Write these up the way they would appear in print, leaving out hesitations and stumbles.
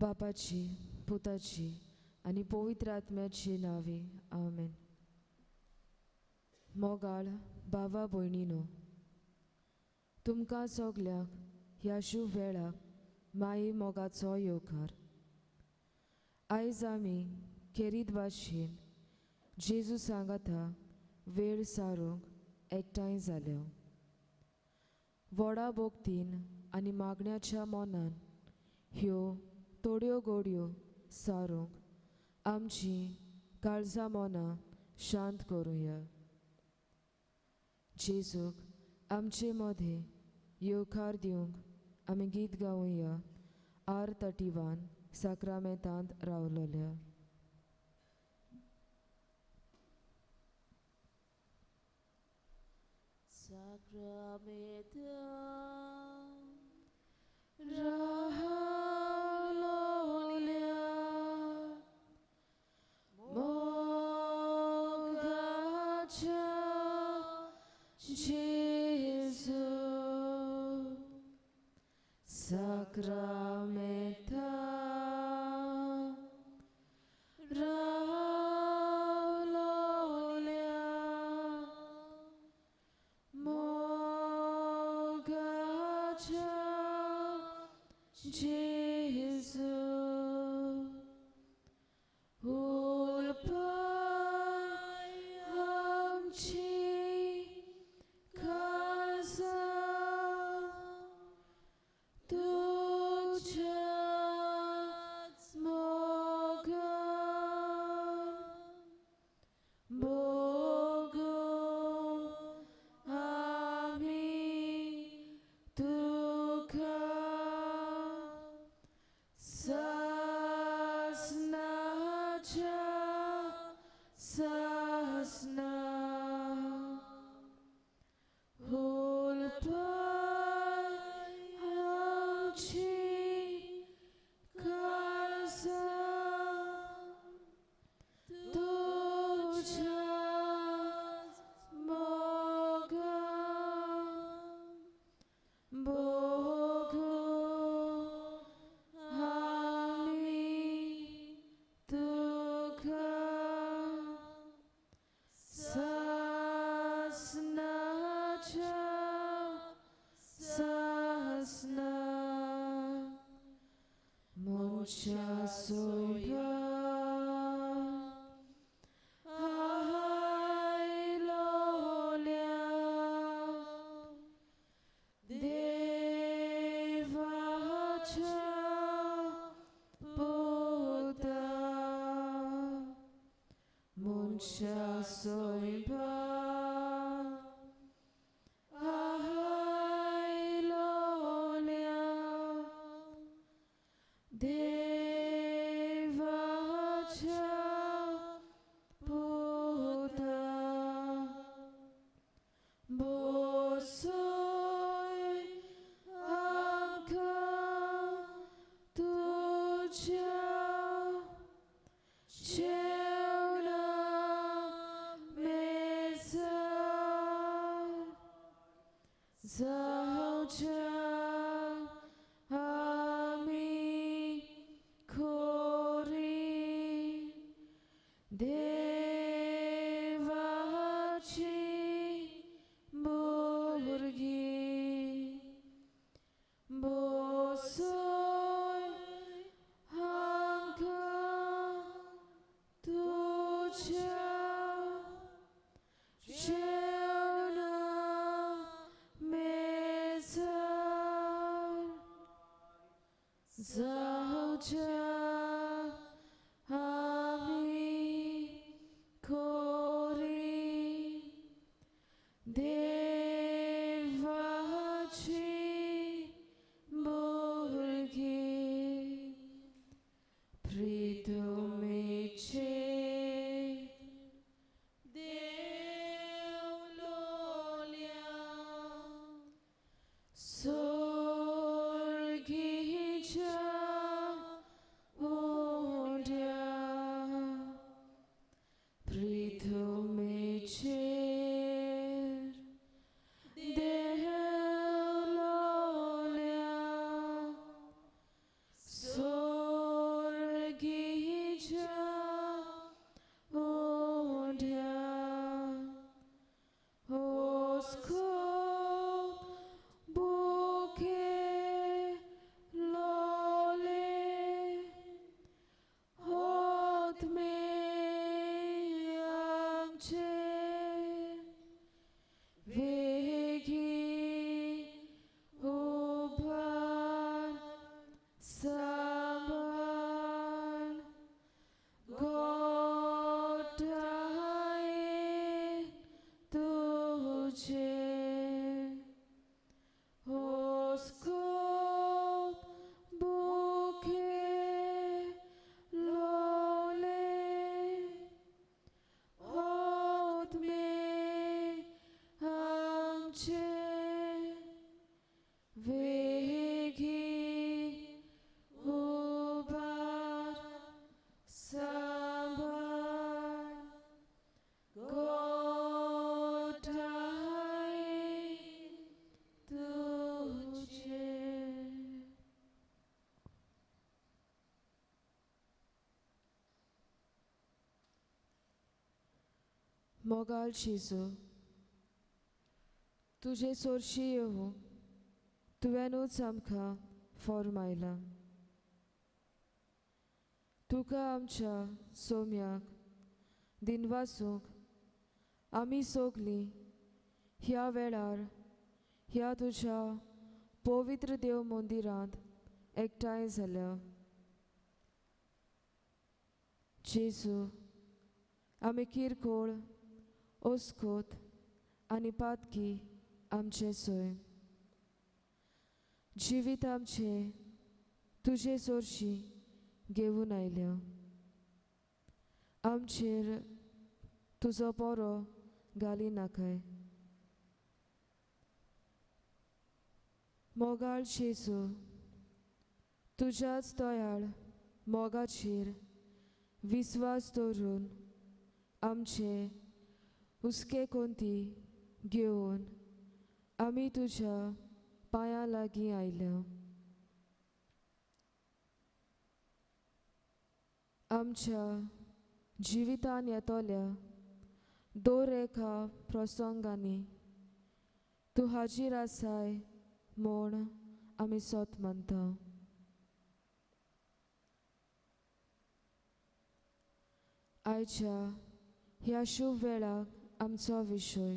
बापाची, पुताची आनी पवित्र आत्म्याची नावे आमेन. मोगाळ भावा भयणीनो, तुमकां सगल्यांक ह्या शुभ वेळाक माये मोगाचो येवकार. आयज आमी खेरीत भाशेन जेजू सांगाता वेळ सारूंक एकठांय जाल्यो. व्हडा भोगतीन आनी मागण्याच्या मोनान ह्यो थोड्यो घडयो सारूंक आमची काळजां मोनां शांत करुया. जेजूक आमचे मदें येवकार दिवंक आमी गीत गावुया आर 31 साक्रामेंतांत रावलोल्या. Sacramentum रावलोल्या मोगाच्या जेजू साक्रामेंतांत रावलोल्या मोगाच्या जेजू उलपाय आमची काळजां तुझ्याच मोगान भोगूंक आमी तुका सासणाच्या सासणा उलपाय आमची काळजां तुझ्याच मोगान भोगूंक आमी तुका सासणाच्या सासणा मनशा सोयऱ्याक आयलोल्या देवाच्या पुता मनशा सोयऱ्याक आयलोल्या देवाच्या पुता बोसोय आमकां तुज्या जेवणा मेजार जावच्या आमी खोरी देवाची भुरगीं बोसोय आमकां तुज्या जेवणा मेजार जावच्या आमी खोरी देवाची भुरगीं प्रितुमेचे देव लोल्या सोर्गीच्या मोगाल जेजू तुझे सोर्शी येवूं तुवेंनूच आमकां फॉर्मायला. तुका आमच्या सोम्याक दिनवासूंक आमी सोगलीं ह्या वेळार ह्या तुज्या पवित्र देव मंदिरांत एकठांय जाल्या. जेजू आमी किरकोळ ओस्कोत आनी पातकी आमचे सोय जिवीत आमचे तुजे सोर्शी घेवन आयल्या. आमचेर तुजो बरो घाली नाकाय. मोगाळ जेजू तुज्याच दोयाळ मोगाचेर विस्वास दवरून आमचे हुस्के कोंती घेवन आमी तुज्या पांयां लागीं आयल्या. आमच्या जिवितान येतोल्या दर एका प्रसंगांनी तूं हाजीर आसाय म्हूण आमी सोत मानता. आयच्या ह्या शुभ वेळाक आमचो विशय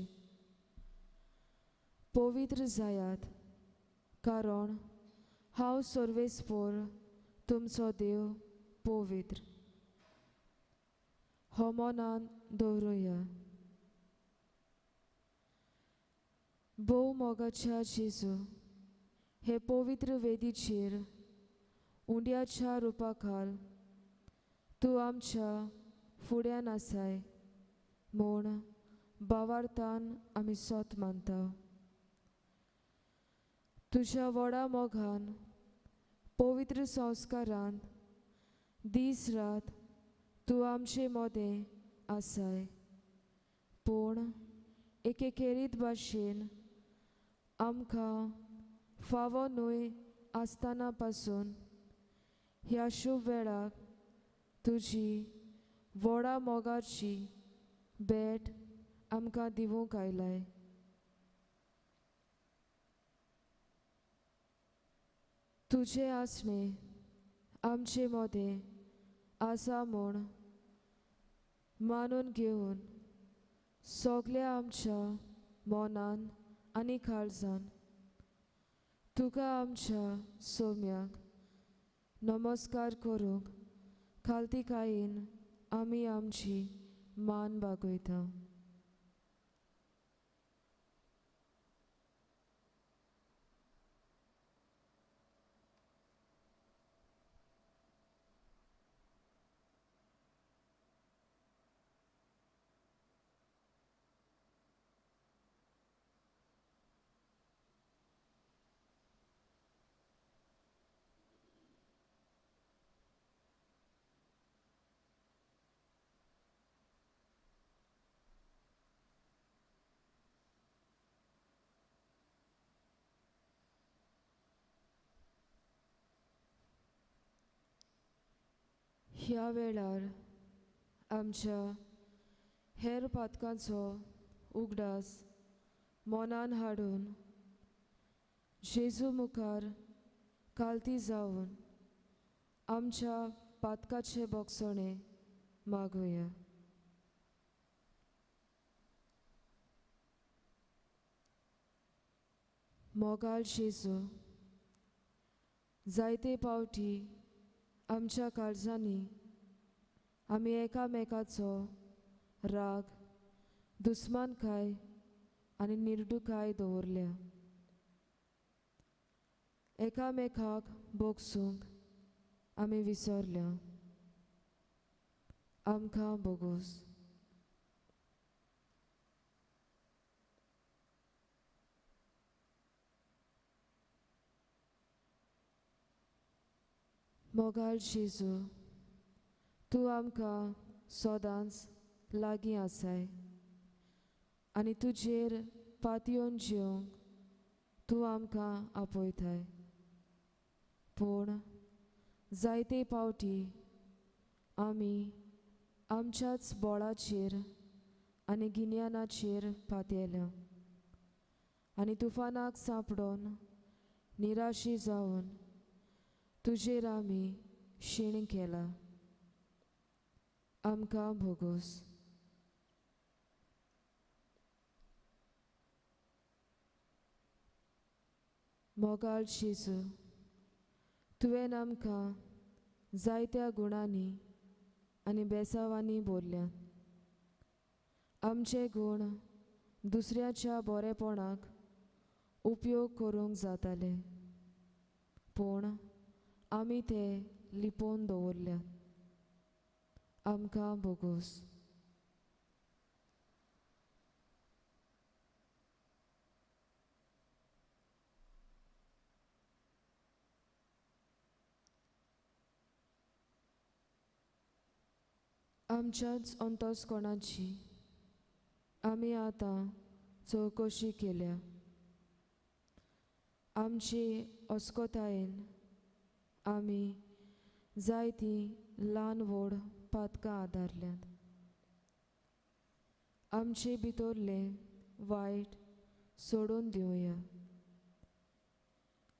पवित्र जायात कारण हांव सर्वेस्पर तुमचो देव पवित्र हो मनान दवरुया. भोव मोगाच्या जेजू हे पवित्र वेदीचेर उंड्याच्या रुपा खाल तूं आमच्या फुड्यान आसाय म्हूण भावार्थान आमी सोत मानता. तुज्या व्हडा मोगान पवित्र संस्कारांत दीस रात तूं आमचे मोदें आसाय पूण एकेकेरीत भाशेन आमकां फावो न्हय आसतना पासून ह्या शुभ वेळाक तुजी व्हडा मोगाची भेट आमकां दिवूंक आयलाय. तुजें आसणें आमचे मोदें आसा म्हूण मानून घेवन सोगल्या आमच्या मोनान आनी काळजान तुका आमच्या सोम्याक नमस्कार करूंक खालतीकायेन आमी आमची मान बागयता. ह्या वेळार आमच्या हेर पातकांचो उगडास मोनान हाडून जेजू मुखार कालती जावन आमच्या पातकाचे बोगसणे मागुया. मोगाळ जेजू जायते पावटी आमच्या काळजांनी आमी एकामेकाचो राग दुस्मानकाय आनी निर्डुकाय दवरल्या. एकामेकाक बोगसूंक आमी विसरल्या. आमकां बोगूस. मोगाळ जेजू तूं आमकां सदांच लागीं आसाय आनी तुजेर पातयेवन जेवंक तूं आमकां आपयताय पूण जायते पावटी आमी आमच्याच बोळाचेर आनी गिन्यानाचेर पातयल्या आनी तुफानाक सांपडोन निराशी जावन तुजेर आमी शीण केला. आमकां भोगोस. मोगाळ जेजू, तुवें आमकां जायत्या गुणांनी आनी बेसावांनी भरल्या. आमचे गुण दुसऱ्याच्या बरेपणाक उपयोग करूंक जाताले, पूण आमी ते लिपोवन दवरल्या. आमकां भोगोस. आमच्याच अंतस्करणाची आमी आतां चवकशी केल्या. आमची अस्कोतायेन आमी जायतीं ल्हान व्हड पातकां आदारल्यांत. आमचे भितरलें वायट सोडून दिवया.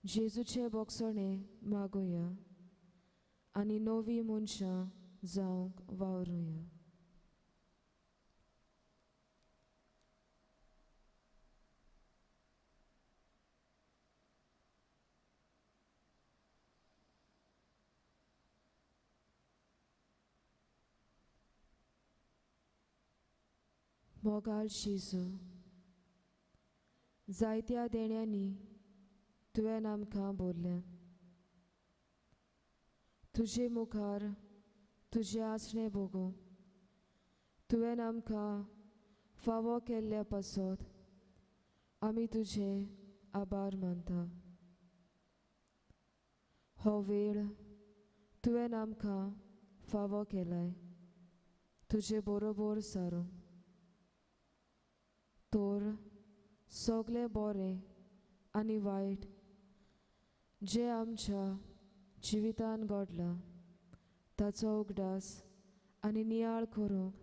जेजूचे बोगसणे मागुया आनी नवीं मनशां जावंक वावरुया. मोगाळ जेजू, जायत्या देण्यांनी तुवें आमकां भरल्या. तुजे मुखार तुजें आसणें भोगूंक तुवें आमकां फावो केल्ल्या पासत आमी तुजे आभार मानता. हो वेळ तुवें आमकां फावो केलाय तुजे बरोबर सारूंक. तर सगलें बरें आनी वायट जें आमच्या जिवितान घडलां ताचो उगडास आनी नियाळ करूंक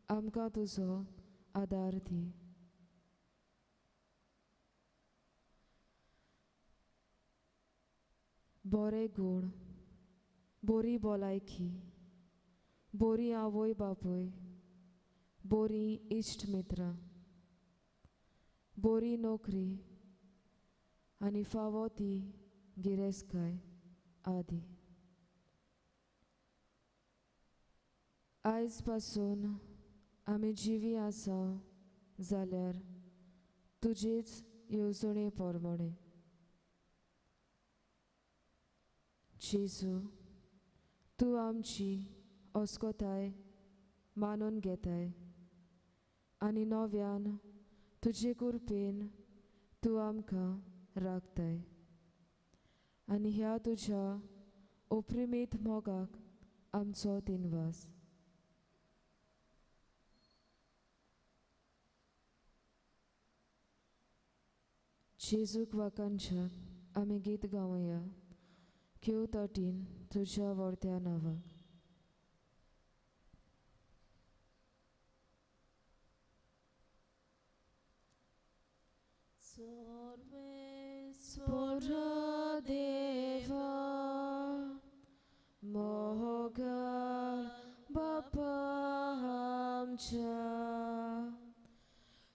आमकां तुजो आदार दी. बरे गूण, बरी भलायकी, बरी आवय बापूय, बरी इश्ट मित्रां, बरी नोकरी आनी फावो ती गिरेस्तकाय आदी. आयज पासून आमी जिवी आसां जाल्यार तुजेच येवजणे पोरमोणे. जेजू, तूं आमची अस्कोताय मानून घेताय आनी नव्यान तुजे कृपेन तूं आमकां राखताय. आनी ह्या तुज्या अप्रिमीत मोगाक आमचो दिनवास. जेजूक वाकांच्या आमी गीत गावया Q13 तुज्या व्हडत्या नांवाक. Sorbe Deva मोगाळ बापा आमच्या,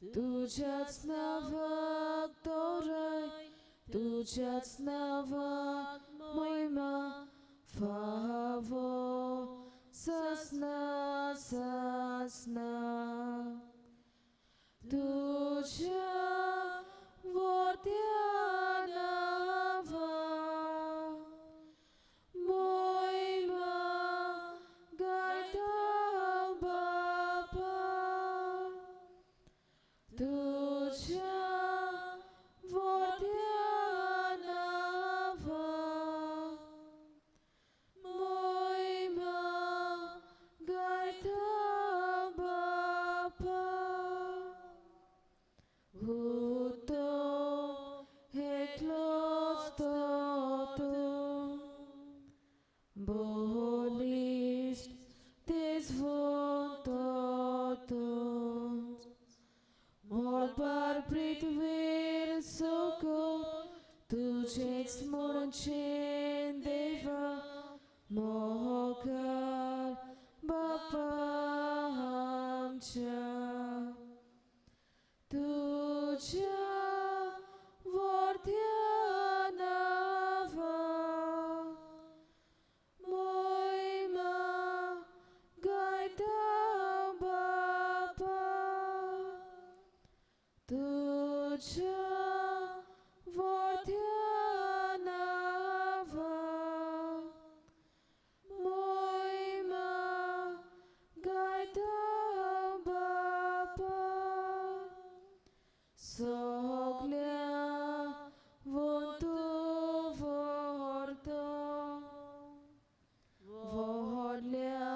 तुझ्याच नावाक दवराय, तुझ्याच नावाक महिमा फावो ससना ससना. तुझ्या व्हडत्या नावा महिमा गायता बापा. तुझ्या व्हडत्या नावा महिमा गायता बापा. तुझेच म्हणचे देवा मोहकार बापा आमच्या तुझ्या वर्ध्या नावा मोहिमा गायता बापा तुझ्या वर्ध्या नावा मोहिमा गायता बापा सगल्या वंतू व्हरतो व्हडल्या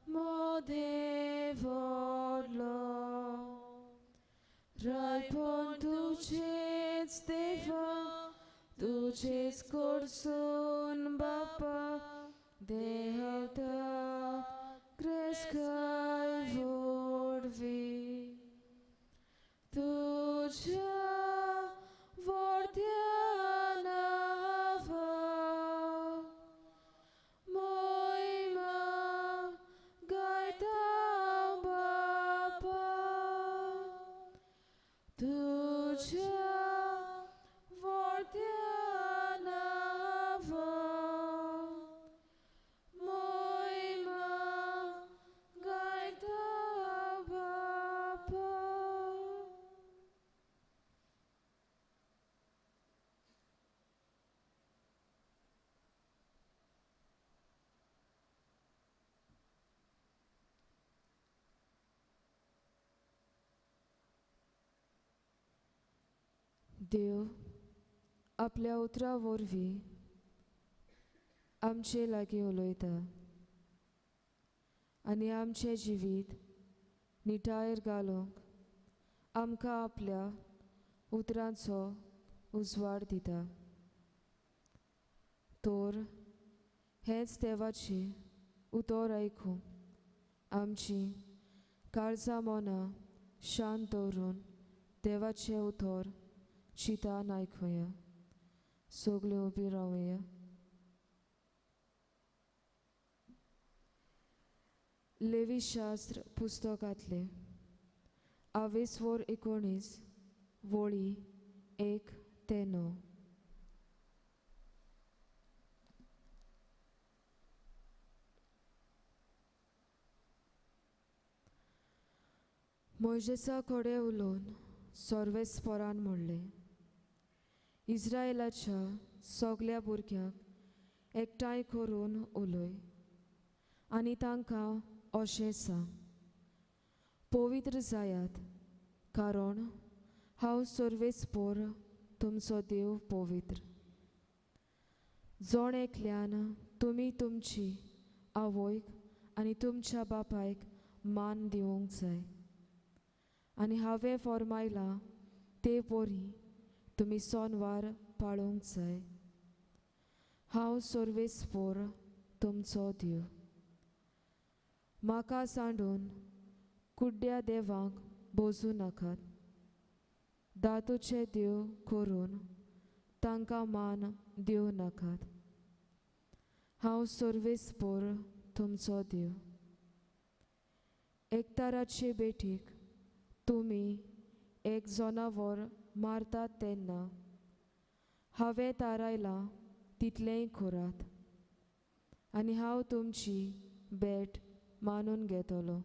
मोदे व्हडलो रायपण तुझेच देवा तुझेच करसून बापा देहवता क्रेस्काय वडवी तुझ्या वर्ध्या नावा मोहिमा गायता बापा तुझ्या वर्ध्या नावा मोहिमा गायता बापा. देव आपल्या उतरा वरवीं आमचे लागीं उलयता आनी आमचें जिवीत निटायेर घालूंक आमकां आपल्या उतरांचो उजवाड दिता. तर हेंच देवाची उतर आयकून आमची काळजां मनां शांत दवरून देवाचें उतर चितान आयकुया. सगळीं उबी रावया. लेवी शास्त्र पुस्तकांतले 22-19 वळी 1 ते 9. मोइजेसा कडेन उलोवन सर्वेस्परान म्हणलें, इस्रायेलाच्या सगल्या भुरग्यांक एकठांय करून उलय आनी तांकां अशें सांग, पवित्र जायात, कारण हांव सर्वेस्पर तुमचो देव पवित्र. जण एकल्यान तुमी तुमची आवयक आनी तुमच्या बापायक मान दिवंक जाय. आनी हांवें फरमायलां ते परी तुमी सोनवार पाळूंक जाय. हांव सर्वेस्पर तुमचो देव. म्हाका सांडून कुड्ड्या देवांक भोजू नाकात. दातूचे देव करून तांकां मान दिवं नाकात. हांव सर्वेस्पर तुमचो देव. एकताराचे बेटीक तुमी एक जनावर मारतात तेन्ना हांवें थारायलां तितलेंय करात. आनी हांव तुमची भेट मानून घेतलो.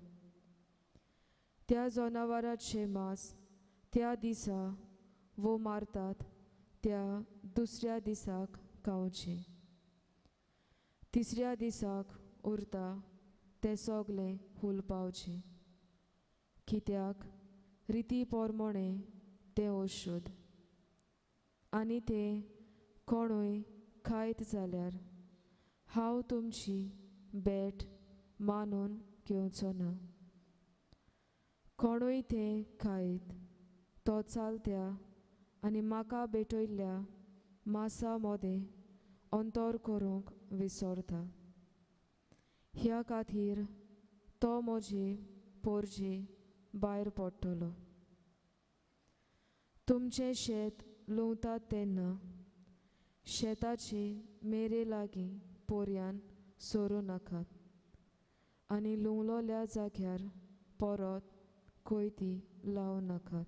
त्या जनावराचें मांस त्या दिसा वो मारतात त्या दुसऱ्या दिसाक खावचें. तिसऱ्या दिसाक उरता तें सगलें हुलपावचें, कित्याक रिती पोरमोणें तें अशुध्द. आनी तें कोणूय खायत जाल्यार हांव तुमची भेट मानून घेवचो ना. कोणूय तें खायत तो चालत्या आनी म्हाका भेटयल्ल्या मांसा मोदें अंतर करूंक विसरता. ह्या खातीर तो म्हजे पोरजे भायर पडटलो. तुमचें शेत लुंवतात तेन्ना शेताचे मेरे लागीं पोरयान सोरूं नाकात आनी लुंगलोल्या जाग्यार परत कोयती लावूं नाकात.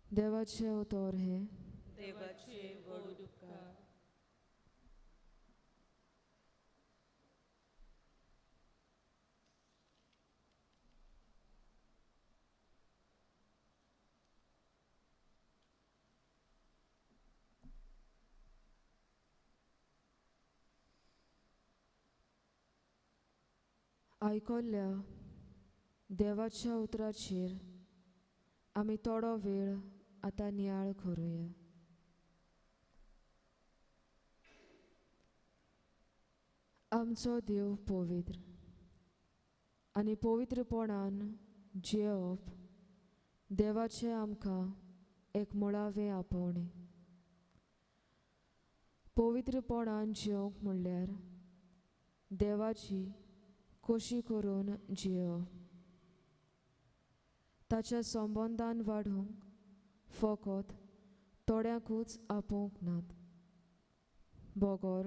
देवाचे उतर हे. देवाचे व्हड उपकार. आयकोल्ल्या देवाच्या उतराचेर आमी थोडो वेळ आतां नियाळ करुया. आमचो देव पवित्र आनी पवित्रपणान जेवप देवाचें आमकां एक मुळावें आपोवणें. पवित्रपणान जेवंक म्हणल्यार देवाची खोशी करून जेवप. ताच्या संबंदान वाडूंक फकत थोड्यांकूच आपोवंक नात, बोगोर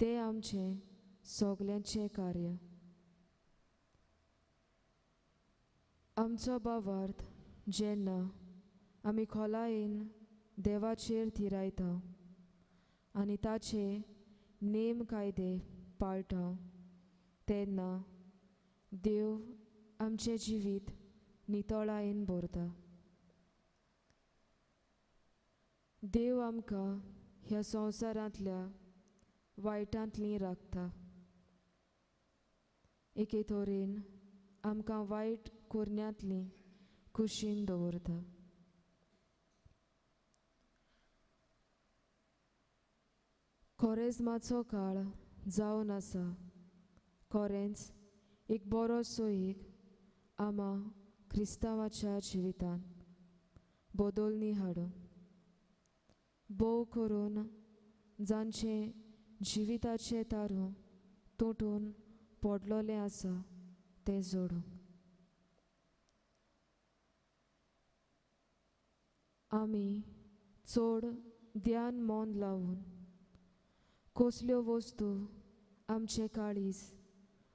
तें आमचें सगल्यांचें कार्य. आमचो भावार्थ जेन्ना आमी खोलायेन देवाचेर थिरायता आनी ताचे नेम कायदे पाळटा तेन्ना देव आमचें जिवीत नितळायेन भरता. देव आमकां ह्या संवसारांतल्या वायटांतलीं राखता. एके तरेन आमकां वायट कुरण्यांतलीं कुशीन दवरता. खोरेजमाचो काळ जावन आसा. खरेंच एक बरो सोयीक आमा क्रिस्तांवाच्या जिवितान बदलणी हाडूंक. भोव करून जांचे जिविताचे तारू तुटून पडलोलें आसा तें जोडूंक. आमी चड ध्यान मन लावून कसल्यो वस्तू आमचें काळीज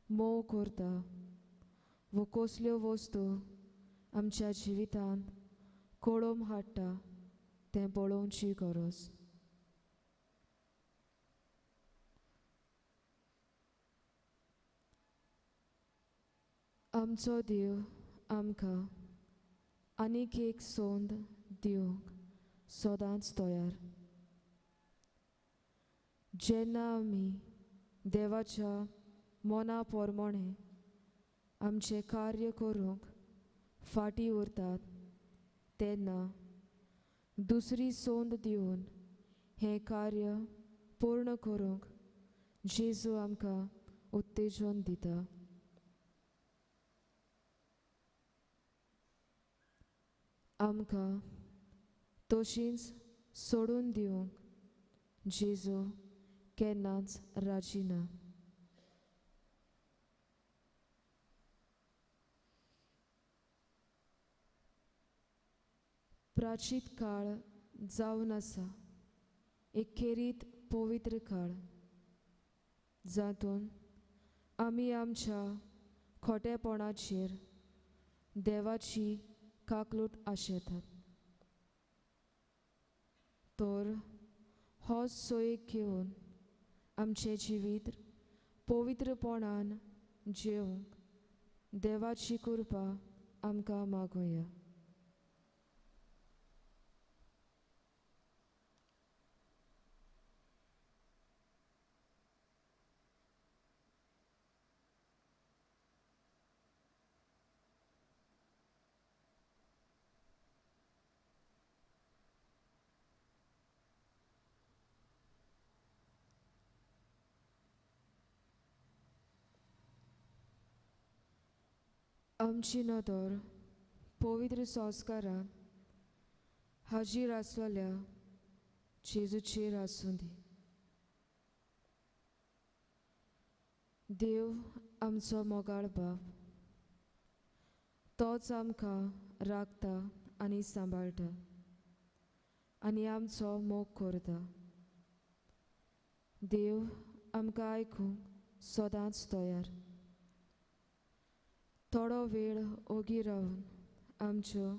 मोव करता वो कसल्यो वस्तू आमच्या जिवितांत कळम हाडटा तें पळोवची गरज. आमचो देव आमकां आनीक एक संद दिवंक सदांच तयार. जेन्ना आमी देवाच्या मना पोरमोणें आमचें कार्य करूंक फाटीं उरतात तेन्ना दुसरी संद दिवन हें कार्य पूर्ण करूंक जेजू आमकां उत्तेजन दिता. आमकां तशींच सोडून दिवंक जेजू केन्नाच राजी ना. प्राचीन काळ जावन आसा. एक खेरीत पवित्र काळ जातून आमी आमच्या खोटेपणाचेर देवाची काकलूट आशेतात. तर हो सोयीक घेवन आमचें जिवीत पवित्रपणान जेवंक देवाची कृपा आमकां मागुया. आमची नदर पवित्र संस्कारान हाजीर आसलेल्या जेजूचेर आसूं दी. देव आमचो मोगाळ बाब, तोच आमकां राखता आनी सांबाळटा. आनी आमचो मोग करता. देव आमकां आयकूंक सदांच तयार. थोडो वेळ ओगी रावन आमच्यो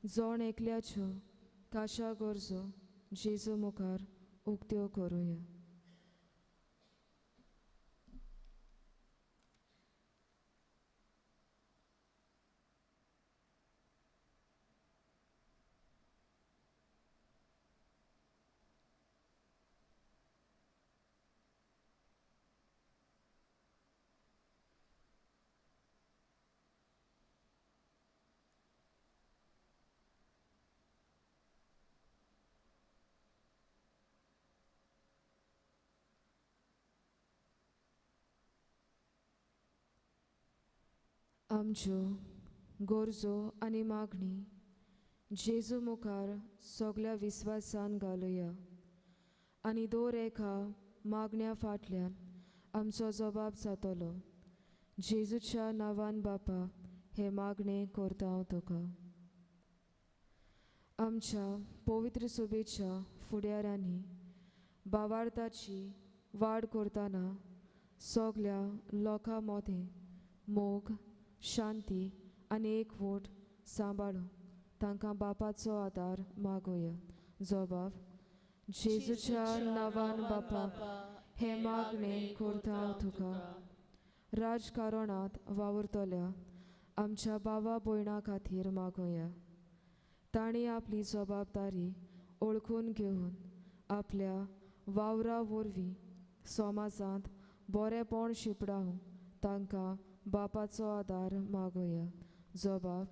जण एकल्याच्यो खाशा गरजो जेजू मुखार उक्त्यो करुया. आमच्यो गरजो आनी मागणी जेजू मुखार सगल्या विस्वासान घालुया आनी दर एका मागण्या फाटल्यान आमचो जबाब जातलो. जेजूच्या नांवान बापा हे मागणे करता हांव तुका. आमच्या पवित्र सुबेच्या फुडाऱ्यांनी भावार्थाची वाड करतना सगल्या लोकां मदें मोग, शांती आनी एकवट सांबाळूंक तांकां बापाचो आदार मागुया. जबाब: जेजूच्या नांवान बापा हे मागणे करता हांव तुका. राजकारणांत वावुरतल्या आमच्या भावा भयणां खातीर मागुया. तांणी आपली जबाबदारी ओळखून घेवन आपल्या वावरा वरवीं समाजांत बरेपण शिपडावंक तांकां बापाचो आदार मागुया. जबाब: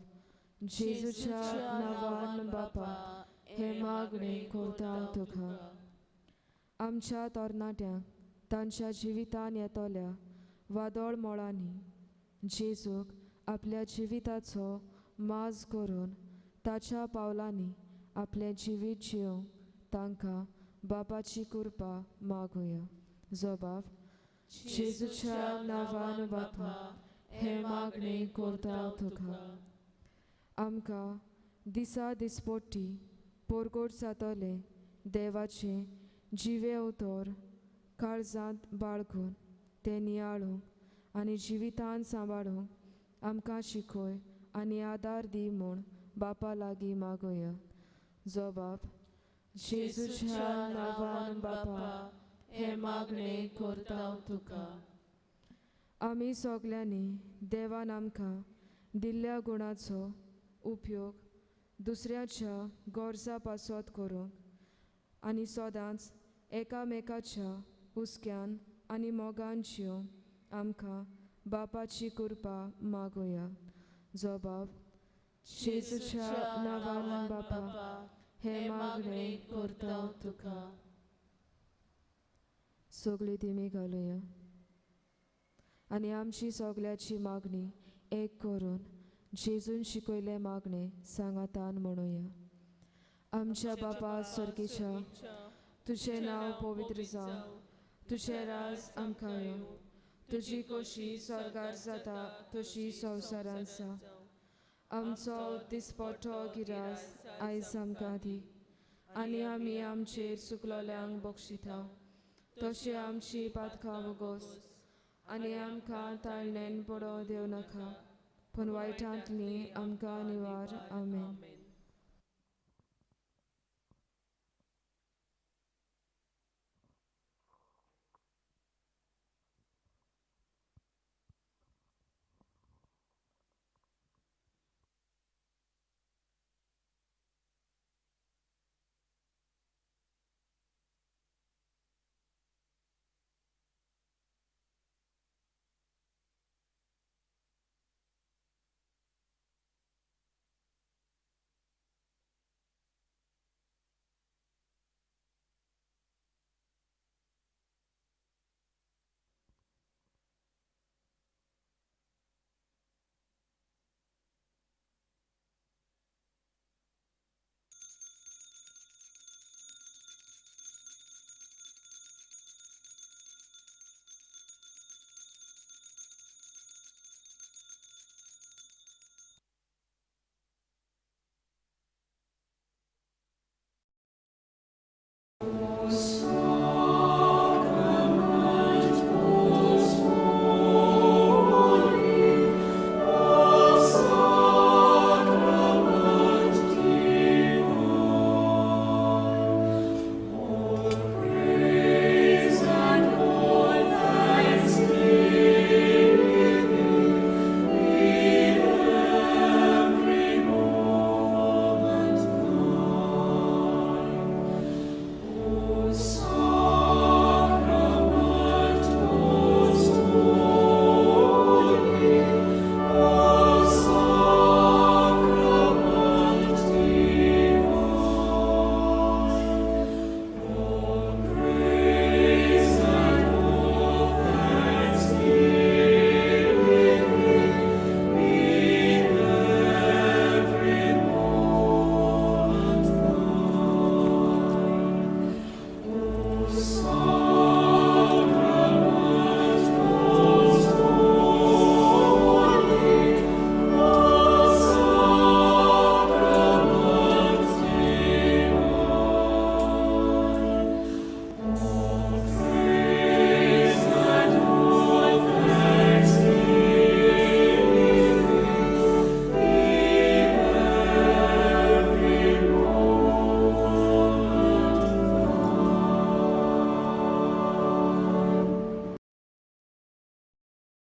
जेजूच्या नांवान बापा हे मागणे करता हांव तुका. आमच्या तरणाट्यांक तांच्या जिवितान येतल्या वादळ मोळांनी जेजूक आपल्या जिविताचो माज करून ताच्या पावलांनी आपलें जिवीत जिवंक तांकां बापाची कृपा मागुया. जबाब: जेजूच्या नांवान बापा हे मागणे करता हांव तुका. आमकां दिसा दिसपट्टी परगट जातले देवाचे जिवे उतर काळजांत बाळगून ते नियाळूंक आनी जिवितान सांबाळूंक आमकां शिकय आनी आदार दी म्हूण बापा लागीं मागुया. जबाब: जेजूच्या नांवान बापा हे मागणे करता हांव तुका. आमी सगल्यांनी देवान आमकां दिल्ल्या गुणाचो उपयोग दुसऱ्याच्या गरजा पासत करूंक आनी सदांच एकामेकाच्या हुस्क्यान आनी मोगान जिवंक आमकां बापाची कृपा मागुया. जबाब: जेजूच्या नांवान बापा हे मागणे करता हांव तुका. सगळीं तिमी घालुया आनी आमची सगल्याची मागणी एक करून जेजून शिकयले मागणे सांगातान म्हणुया. आमच्या बापा सर्गेच्या, तुझें नांव पवित्र जावं, तुझें राज आमकां येवं, तुजी खोशी स्वर्गार जाता तशी संवसारांत जावं. आमचो दिसपट्टो गिरास आयज आमकां दी आनी आमी आमचेर चुकलोल्यांक बक्षिता तशें आमची पातकां वगोस आनी आमकां ताळणेन पडो देव नाका पूण वायटांतली आमकां निवार. आमेन.